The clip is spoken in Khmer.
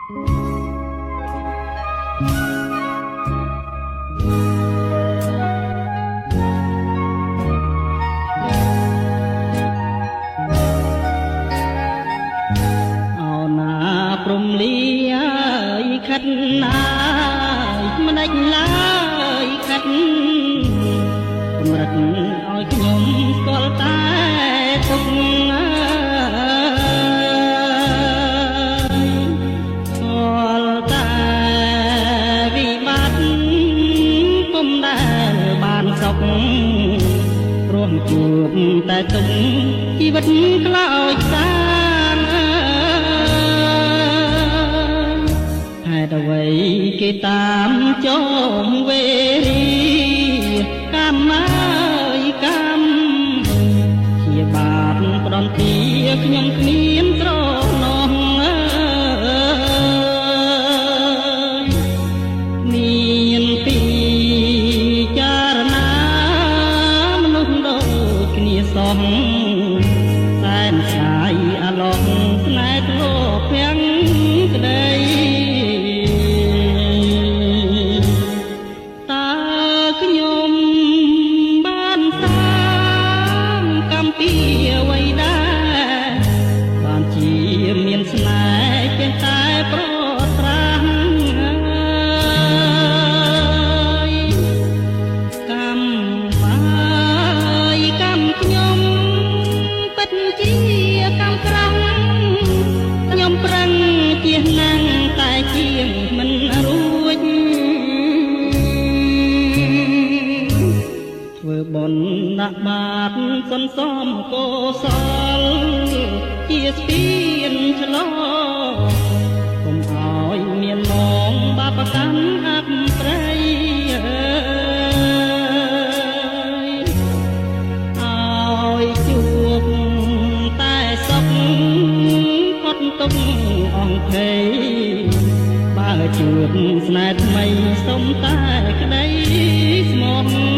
ព្រំលីអើយខិតណាយមិនដាច់ឡើយខិតកម្រិតឲ្យខ្ញុំស្គាល់តែទុកស្គាល់តែវិបត្តិពុំដែលបានសុខព្រោះជួបតែទុកជីវិតខ្លោចសាអ្វីគេតាមចោមវេរីកម្មអើយកម្មជាបាបផ្ដន់ទាខ្ញុំគ្មានត្រណងមានពីចារណាមនុស្សដូចគ្នាសងតែនឆ្ងាយអាឡងស្នេហ៍ធ្លាប់ភាំងក្តីមានស្នេហ៍ចេះតែប្រត្រាំកម្មបាយកម្មខ្ញុំពិតជាកម្មក្រំខ្ញុំប្រឹងជាណាំងតែជាងមិនរួចធ្វើបុណ្យដាក់បាតសន្សំកុសលជាស្ពានឆ្លងកុំឲ្យមានមងបាបកម្មអបព្រៃឲ្យជួបតែសុខផុតទុកអង្ភ័យបើជួបស្នេហ៍ថ្មីសុំតែក្តីស្មោះ